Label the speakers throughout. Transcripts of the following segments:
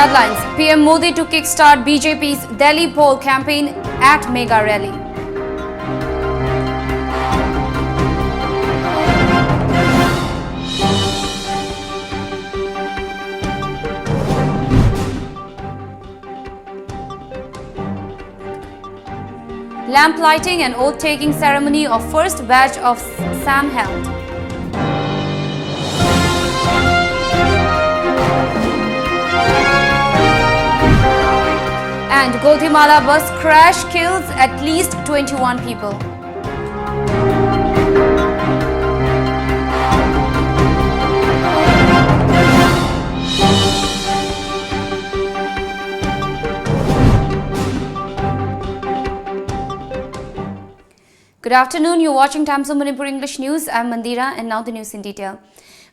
Speaker 1: Headlines: PM Modi to kickstart BJP's Delhi poll campaign at Mega Rally. Lamp lighting and oath-taking ceremony of first batch of SAM held. And Guatemala bus crash kills at least 21 people. Good afternoon, you're watching Times of Manipuri English News. I'm Mandira and now the news in detail.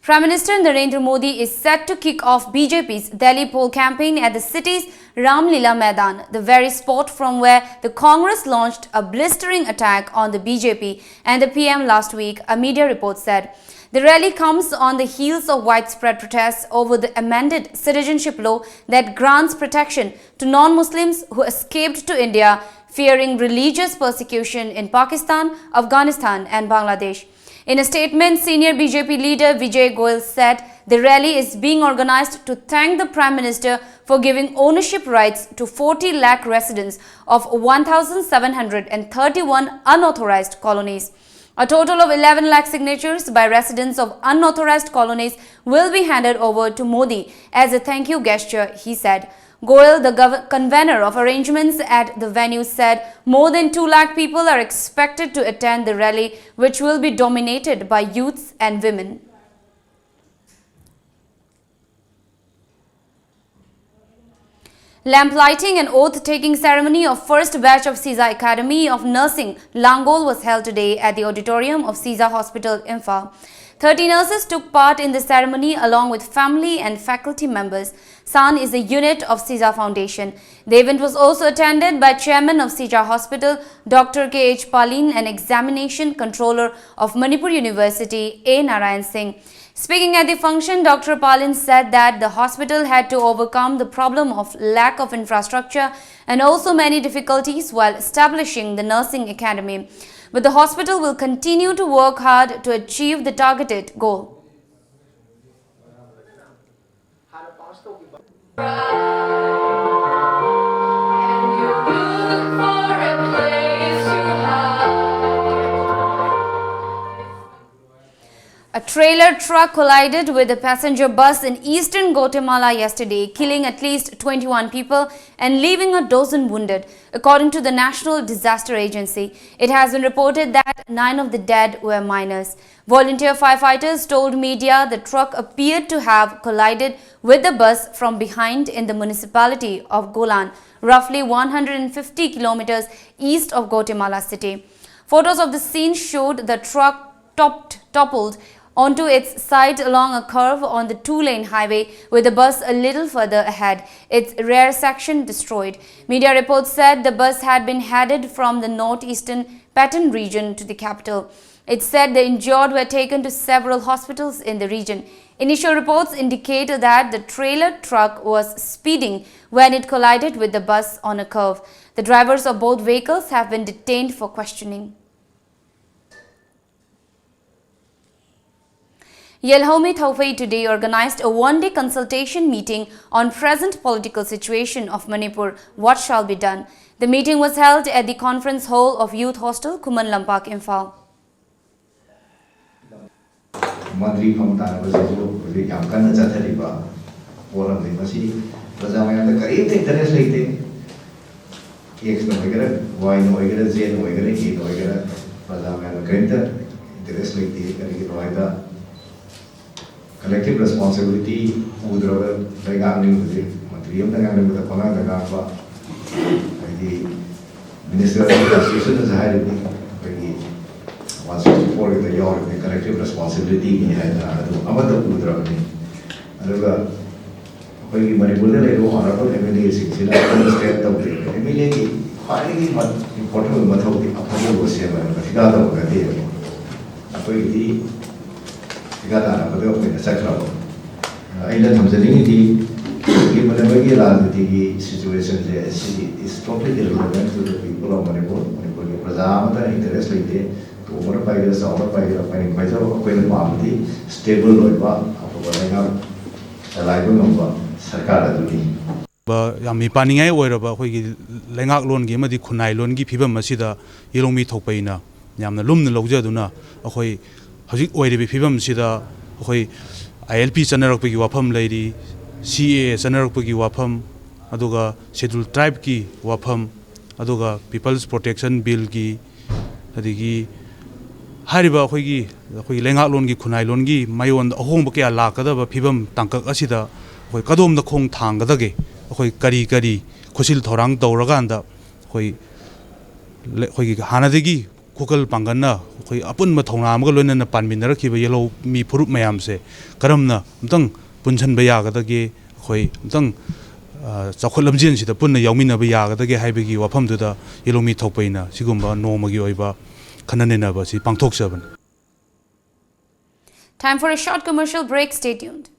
Speaker 1: Prime Minister Narendra Modi is set to kick off BJP's Delhi poll campaign at the city's Ramlila Maidan, the very spot from where the Congress launched a blistering attack on the BJP and the PM last week, a media report said. The rally comes on the heels of widespread protests over the amended citizenship law that grants protection to non-Muslims who escaped to India, fearing religious persecution in Pakistan, Afghanistan and Bangladesh. In a statement, senior BJP leader Vijay Goyal said the rally is being organized to thank the Prime Minister for giving ownership rights to 40 lakh residents of 1,731 unauthorized colonies. A total of 11 lakh signatures by residents of unauthorized colonies will be handed over to Modi as a thank you gesture, he said. Goyal, the convener of arrangements at the venue, said more than 2 lakh people are expected to attend the rally, which will be dominated by youths and women. Lamp lighting and oath-taking ceremony of first batch of CISA Academy of Nursing, Langol was held today at the auditorium of CISA Hospital, Imphal. 30 nurses took part in the ceremony along with family and faculty members. SAN is a unit of CISA Foundation. The event was also attended by Chairman of CISA Hospital, Dr. K.H. Palin, and Examination Controller of Manipuri University, A. Narayan Singh. Speaking at the function, Dr. Palin said that the hospital had to overcome the problem of lack of infrastructure and also many difficulties while establishing the nursing academy. But the hospital will continue to work hard to achieve the targeted goal. A trailer truck collided with a passenger bus in eastern Guatemala yesterday, killing at least 21 people and leaving a dozen wounded, according to the National Disaster Agency. It has been reported that 9 of the dead were minors. Volunteer firefighters told media the truck appeared to have collided with the bus from behind in the municipality of Golan, roughly 150 kilometers east of Guatemala City. Photos of the scene showed the truck toppled onto its side along a curve on the 2-lane highway, with the bus a little further ahead, its rear section destroyed. Media reports said the bus had been headed from the northeastern Patton region to the capital. It said the injured were taken to several hospitals in the region. Initial reports indicate that the trailer truck was speeding when it collided with the bus on a curve. The drivers of both vehicles have been detained for questioning. Yelhome Thaufei today organized a one-day consultation meeting on present political situation of Manipur. What shall be done? The meeting was held at the conference hall of Youth Hostel, Kuman Lampak, Imphal.
Speaker 2: Mandri Pamtana was the Yamkana Zatariba, all of the Masi, Bazamaya, the Karim interest like X no Vigor, Y no Vigor, Z no Vigor, E no Vigor, Bazamaya, Grinter, interest like the collective responsibility with the Mandrium, the Kona, the Gapa, the Minister of Education is hired. 164 is the collective responsibility we had. Amada Udrani. When Manipur, honorable MLA 16, state of the MLA, highly important matter of the Apollo was here, Tigata of the Tigata of the Sacra. I let him the Manipuri Rajniti situation is totally irrelevant to the people of Manipur. Manipur Prajamata interest like the Umar Paga, Saur Paga, Paga, Quail Party, stable Loiba, Apoga, Alive number, Sarkara duty.
Speaker 3: Yami Paningai or Hogi Langak loan game at the Kunai loan give people Masida, Yilomi Topaina, Yam the Lum the Lojaduna, a Hoi Hojik Oidi Pibam Sida, Hoi ILP Sanaraki Wapam lady, CA Sanaraki Wapam, Aduga Scheduled Tribe Ki Wapam, Aduga People's Protection Bill Ki, Adigi Hariba Hogi, Langak loan gi Kunai loan gi, my own home Bokia Lakada, Pibam Tanka Asida, Hoi Kadom the Kong Tangadagi. Hoi kari kusil thorang tauraganda hoi hanadegi kukal pangana hoi apun ma thongna amga loina panminara kiba yellow mi purup mayam se karamna mtang punchan ba yagadage hoi mtang chakholamjin sida punna yawmina ba yagadage haibegi wafam duda yellow mi thokpaina sigumba nomagi oiba khananena ba si pangthoksaban.
Speaker 1: Time for a short commercial break. Stay tuned.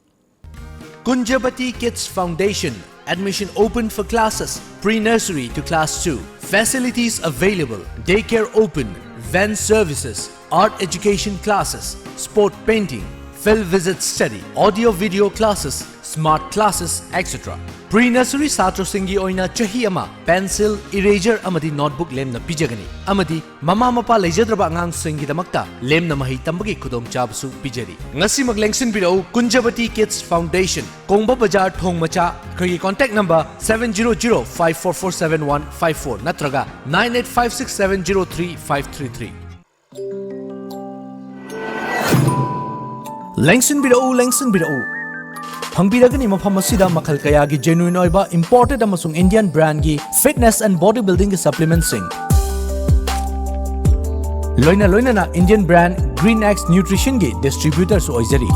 Speaker 4: Kunjabati Kids Foundation. Admission open for classes pre-nursery to class 2. Facilities available. Daycare open. Van services. Art education classes. Sport painting. Field visit study. Audio video classes. Smart classes, etc. Pre-nursery Satro Singi Oina Chahiyama. Pencil, eraser, amadi notebook lem na pijagani. Amadi mama mapa lejadraba ngang singi damakta lem na mahi tambagi kudom chabsu pijari. Ngasi maglengsin biro Kunjabati Kids Foundation. Kongba Bajar Thong Macha. Kagi contact number 700-5447154 natraga 9856703533. Lengsin biro. Hangbiragani mafam asida makhal kaya gi genuine oiba imported amasung Indian brand gi fitness and bodybuilding supplements sing. Loina na Indian brand Green X Nutrition gi distributors oizari.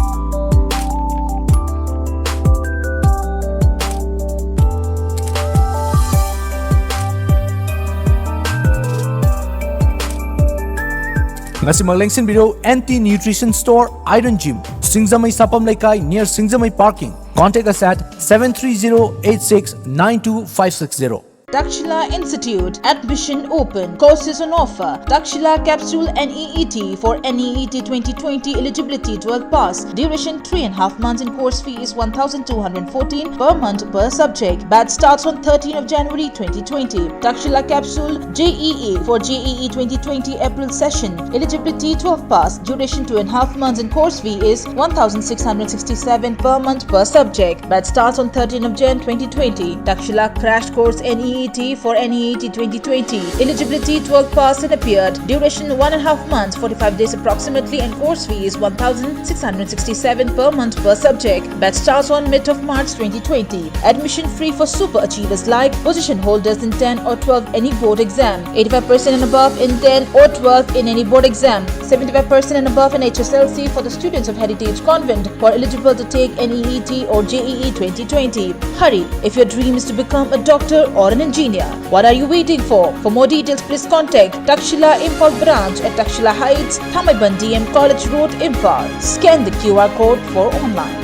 Speaker 4: Ngasi maglengsin biro anti-nutrition store Iron Gym. Singzamai Sapam Laikai near Singzamai Parking. Contact us at 730-86-92560.
Speaker 5: Dakshila Institute. Admission open. Courses on offer. Dakshila Capsule NEET for NEET 2020 eligibility 12 pass. Duration 3.5 months and course fee is 1,214 per month per subject. Batch starts on 13th of January 2020. Dakshila Capsule JEE for JEE 2020 April session. Eligibility 12 pass. Duration 2.5 months and course fee is 1,667 per month per subject. Batch starts on 13th of Jan 2020. Dakshila Crash Course NEET for NEET 2020. Eligibility 12 pass and appeared. Duration 1.5 months, 45 days approximately, and course fee is 1,667 per month per subject. Batch starts on mid of March 2020. Admission free for super achievers like position holders in 10 or 12 any board exam, 85% and above in 10 or 12 in any board exam, 75% and above in HSLC for the students of Heritage Convent who are eligible to take NEET or JEE 2020. Hurry if your dream is to become a doctor or an engineer. What are you waiting for? For more details, please contact Takshila Impal branch at Takshila Heights, Thamaiban DM College Road, Impal. Scan the QR code for online.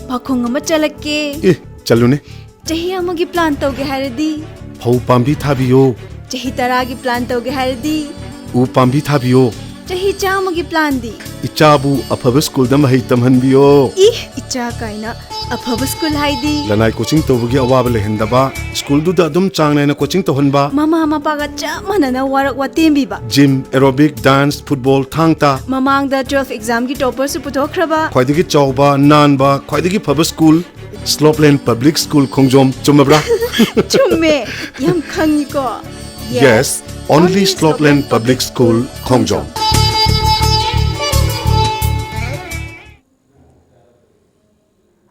Speaker 6: Pakhong ama chalake.
Speaker 7: Chalune.
Speaker 6: Chahi amagi plan tauge haradi.
Speaker 7: Phau pambi thabiyo.
Speaker 6: Chahi taragi plan tauge haradi.
Speaker 7: U pambi thabiyo.
Speaker 6: Chahi chamagi plan di.
Speaker 7: Ichabu afaba school da mahai tamhanbiyo.
Speaker 6: Icha kaina afaba school haidi.
Speaker 7: Lanai coaching tawagi awaba lehendaba. School du da dum changnai na coaching tawhanba.
Speaker 6: Mama paga chamana na warak watembi ba.
Speaker 7: Gym, aerobic, dance, football, thangta.
Speaker 6: Mamang da 12 exam ki topper su putokraba.
Speaker 7: Khwaidagi chawba, nanba, khwaidagi phaba school. Slopeland Public School Khongjom chumabra.
Speaker 6: Chumme yam khangi ko.
Speaker 7: Yes, only Slopeland Public School Khongjom.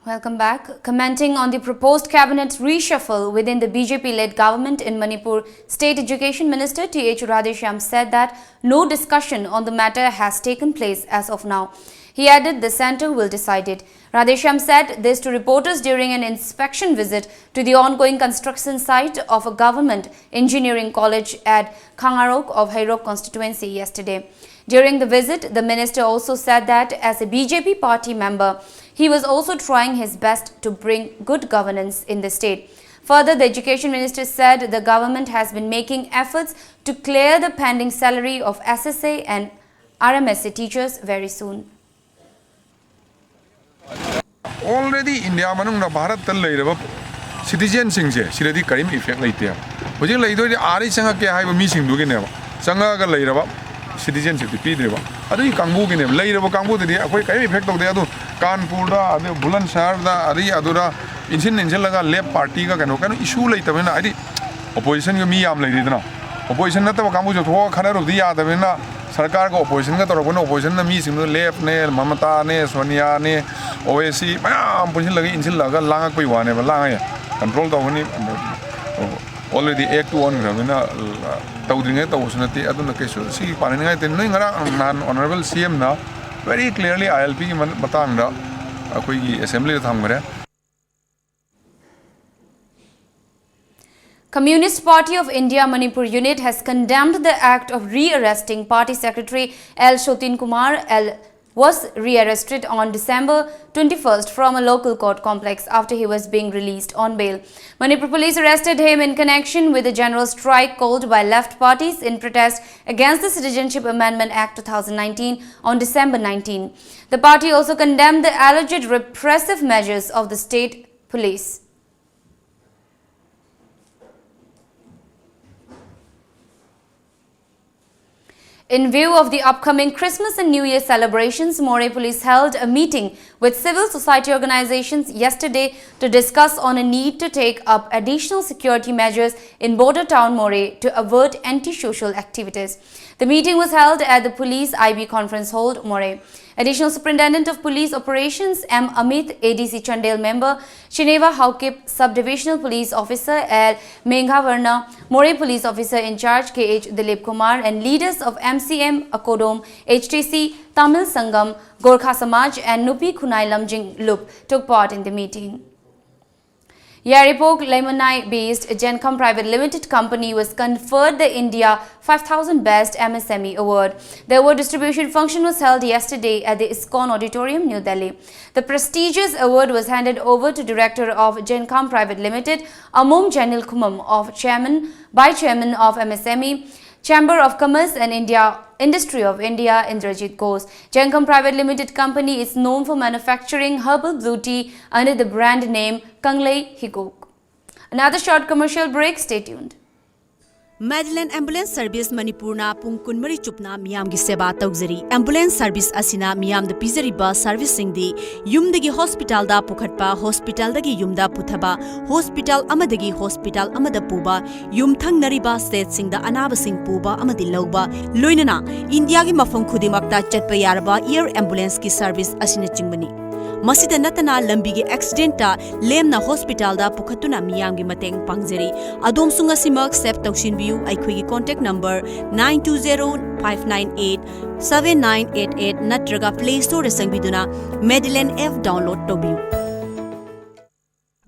Speaker 1: Welcome back. Commenting on the proposed cabinet reshuffle within the BJP-led government in Manipur, State Education Minister T.H. Radheshyam said that no discussion on the matter has taken place as of now. He added the centre will decide it. Radheshyam said this to reporters during an inspection visit to the ongoing construction site of a government engineering college at Khangarok of Hairok constituency yesterday. During the visit, the minister also said that as a BJP party member, he was also trying his best to bring good governance in the state. Further, the Education Minister said the government has been making efforts to clear the pending salary of SSA and RMSA teachers very soon.
Speaker 8: Already India manungna Bharat tal leiraba citizen singse siradi karim effect leite hojik leido di ari sanga ke haiba mi singdu ge neba sanga ga leiraba citizen ship pi dreba adu kangbu ge ne leiraba kangbu de akoi karim effect tawde adu Kanpur da adu Bulandshahr da ari adura insin laga left party ka kano issue leitabena adi opposition ge mi yam leiridna opposition na ta kangbu jo tho khana ro di yadabena सरकार को opposition का तरफ opposition ना मी Singh left ने ममता ने सोनिया ने OAC मैं police लगी इनसे लगा लांग कोई वाने में लांग है कंट्रोल तो होनी already act one है ना ताऊदिंगे तो उसने ती अदुन केसु सी पाने नहीं थे नहीं गरा non honorable CM ना very clearly ILP की बतांग ना कोई की assembly था हमारे
Speaker 1: Communist Party of India Manipur unit has condemned the act of re-arresting Party Secretary L. Shotin Kumar. L. was re-arrested on December 21st from a local court complex after he was being released on bail. Manipur police arrested him in connection with the general strike called by left parties in protest against the Citizenship Amendment Act 2019 on December 19. The party also condemned the alleged repressive measures of the state police. In view of the upcoming Christmas and New Year celebrations, Moreh Police held a meeting with civil society organizations yesterday to discuss on a need to take up additional security measures in border town Moreh to avert anti-social activities. The meeting was held at the Police IB Conference Hall, Moreh. Additional Superintendent of Police Operations M. Amit, ADC Chandel member, Chineva Haukip, Subdivisional Police Officer L. Menghavarna, Moreh Police Officer in charge K.H. Dilip Kumar and leaders of MCM, Akodom, HTC, Tamil Sangam, Gorkha Samaj and Nupi Khunai Lamjing Lup took part in the meeting. Yaripok Lemonai-based Gencom Private Limited Company was conferred the India 5000 Best MSME Award. The award distribution function was held yesterday at the ISKCON Auditorium, New Delhi. The prestigious award was handed over to Director of Gencom Private Limited, Amom Janil Kumam, Chairman of MSME, Chamber of Commerce and Industry of India, Indrajit Ghosh. Gencom Private Limited Company is known for manufacturing herbal blue tea under the brand name Kanglei Higok. Another short commercial break, stay tuned.
Speaker 9: Madeline Ambulance Service Manipurna pung kunmari chupna miyam gi seba tawjari. Ambulance Service asina miyam da pizariba service singdi yumdagi hospital da pukhatpa, hospital dagi yumda puthaba, hospital amadagi hospital amada puba, yum thangnariba state singda anaba sing puba amadi lawba, loinana India gi mafam khudimakta chatpa yaraba air ambulance ki service asina chingmani. Masida natana lambi gi accident ta lemna hospital da pukhatuna miyam gi mateng pangjari. Adom sunga simak sep tawshin biu aikhoi gi contact number 920-598-7988 natraga Play Store sangbiduna Madeline F download tobiu.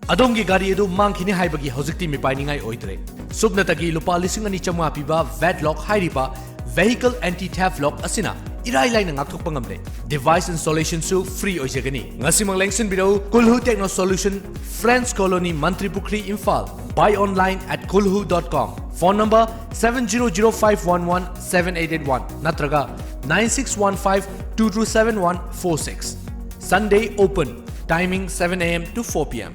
Speaker 4: Adom gi gari edu mangkhini haibagi hojikti mi painingai oidre. Subnatagi lupa lising ani chamwa piba Vedlock hairiba vehicle anti-theft lock asina irai laina ngakthok pangamle. Device installation su free oijagani. Ngasimang lengsin bidau Kulhu Techno Solution, Friends Colony, Mantripukri, Imphal. Buy online at kulhu.com. Phone number 70051178881 natraga 9615227146. Sunday open. Timing 7 AM to 4 PM.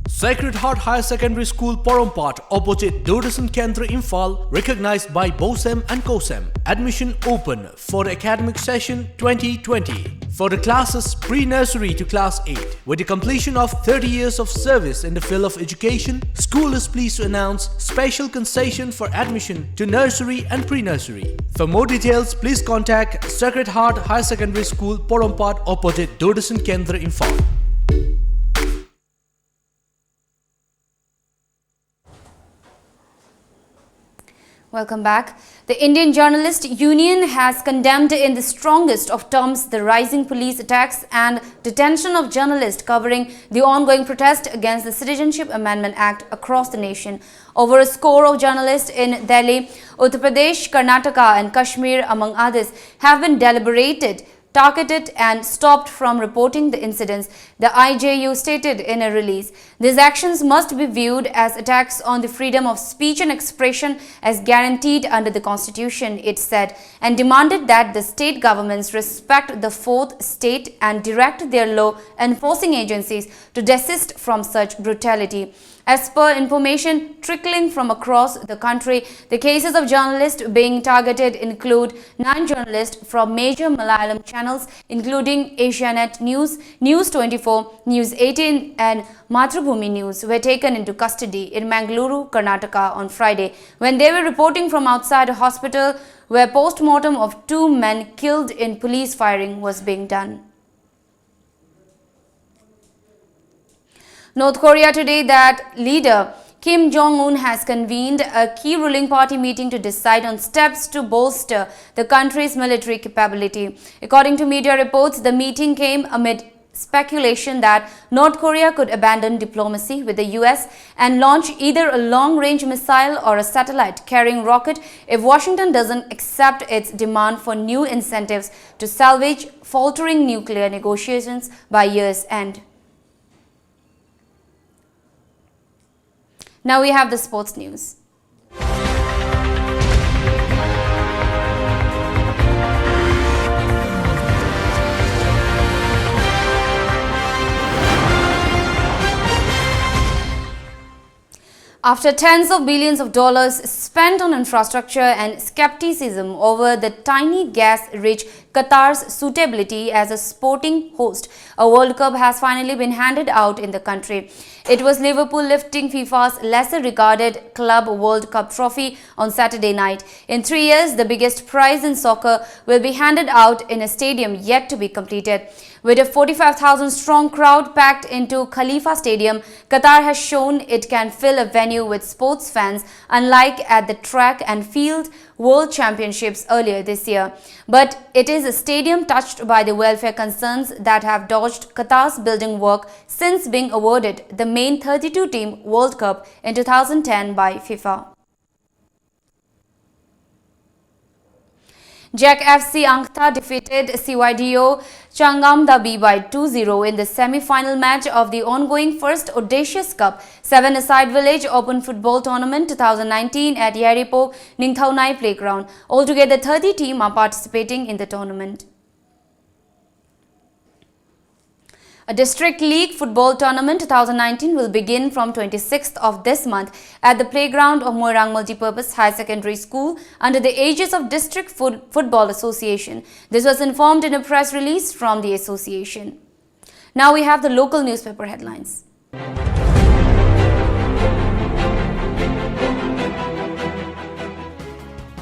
Speaker 4: Sacred Heart Higher Secondary School, Porompat, opposite Doordasan Kendra, Imphal, recognized by BOSEM and COSEM. Admission open for the academic session 2020 for the classes pre-nursery to class 8. With the completion of 30 years of service in the field of education, school is pleased to announce special concession for admission to nursery and pre-nursery. For more details, please contact Sacred Heart Higher Secondary School, Porompat, opposite Doordasan Kendra, Imphal.
Speaker 1: Welcome back. The Indian Journalist Union has condemned in the strongest of terms the rising police attacks and detention of journalists covering the ongoing protest against the Citizenship Amendment Act across the nation. Over a score of journalists in Delhi, Uttar Pradesh, Karnataka and Kashmir, among others, have been deliberated, targeted and stopped from reporting the incidents, the IJU stated in a release. These actions must be viewed as attacks on the freedom of speech and expression as guaranteed under the Constitution, it said, and demanded that the state governments respect the fourth state and direct their law enforcing agencies to desist from such brutality. As per information trickling from across the country, the cases of journalists being targeted include 9 journalists from major Malayalam channels including Asianet News, News 24, News 18 and Mathrubhumi News were taken into custody in Mangaluru, Karnataka on Friday when they were reporting from outside a hospital where post-mortem of 2 men killed in police firing was being done. North Korea today that leader Kim Jong-un has convened a key ruling party meeting to decide on steps to bolster the country's military capability. According to media reports, the meeting came amid speculation that North Korea could abandon diplomacy with the US and launch either a long-range missile or a satellite-carrying rocket if Washington doesn't accept its demand for new incentives to salvage faltering nuclear negotiations by year's end. Now we have the sports news. After tens of billions of dollars spent on infrastructure and skepticism over the tiny gas-rich Qatar's suitability as a sporting host, a World Cup has finally been handed out in the country. It was Liverpool lifting FIFA's lesser-regarded Club World Cup trophy on Saturday night. In 3 years, the biggest prize in soccer will be handed out in a stadium yet to be completed. With a 45,000-strong crowd packed into Khalifa Stadium, Qatar has shown it can fill a venue with sports fans, unlike at the Track and Field World Championships earlier this year. But it is a stadium touched by the welfare concerns that have dogged Qatar's building work since being awarded the main 32-team World Cup in 2010 by FIFA. Jack FC Angtha defeated CYDO Changamdabi by 2-0 in the semi-final match of the ongoing first Audacious Cup 7-a-side Village Open Football Tournament 2019 at Yaripo Ningthaunai Playground. Altogether 30 teams are participating in the tournament. A District League Football Tournament 2019 will begin from 26th of this month at the playground of Moirang Multipurpose High Secondary School under the aegis of District Football Association. This was informed in a press release from the association. Now we have the local newspaper headlines.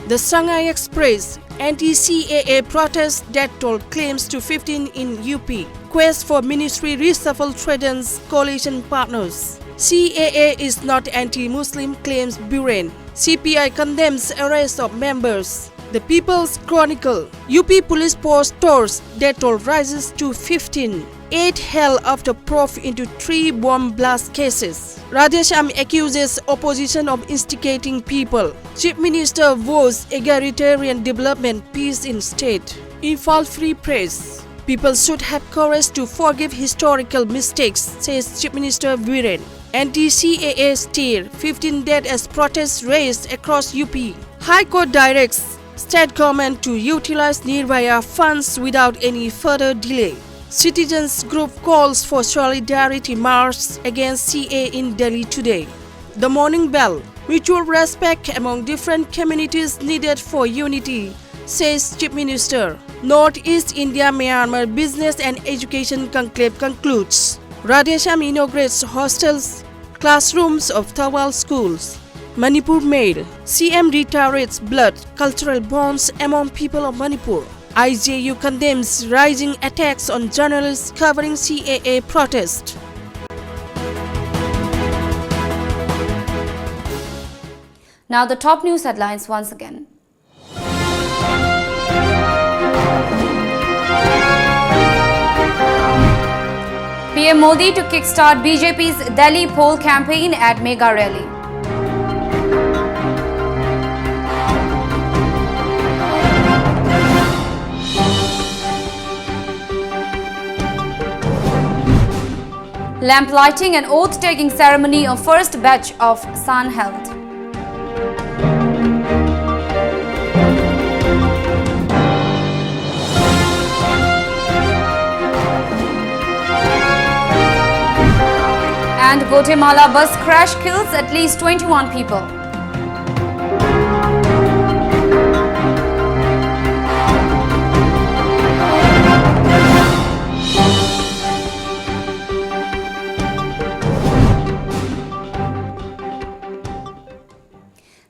Speaker 10: The Shanghai Express anti-CAA protest death toll claims to 15 in UP. Quest for ministry reshuffle threatens coalition partners. CAA is not anti-Muslim, claims Buren. CPI condemns arrest of members. The People's Chronicle. UP police post stores death toll rises to 15. 8 held after probe into 3 bomb blast cases. Radhesham accuses opposition of instigating people. Chief Minister vows egalitarian development, peace in state. Infal Free Press. People should have courage to forgive historical mistakes, says Chief Minister Viren. Anti-CAA stir, 15 dead as protests raised across UP. High Court directs state government to utilize Nirbhaya funds without any further delay. Citizens group calls for solidarity march against CA in Delhi today. The Morning Bell. Mutual respect among different communities needed for unity, says Chief Minister. Northeast India Myanmar Business and Education Conclave concludes. Radhesham inaugurates hostels, classrooms of Thawal schools. Manipur Mail. CM reiterates blood, cultural bonds among people of Manipur. IJU condemns rising attacks on journalists covering CAA protest.
Speaker 1: Now the top news headlines once again. PM Modi to kickstart BJP's Delhi poll campaign at Mega Rally. Lamp lighting and oath-taking ceremony of first batch of San held. And Guatemala bus crash kills at least 21 people.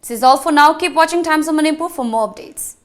Speaker 1: This is all for now. Keep watching Times of Manipur for more updates.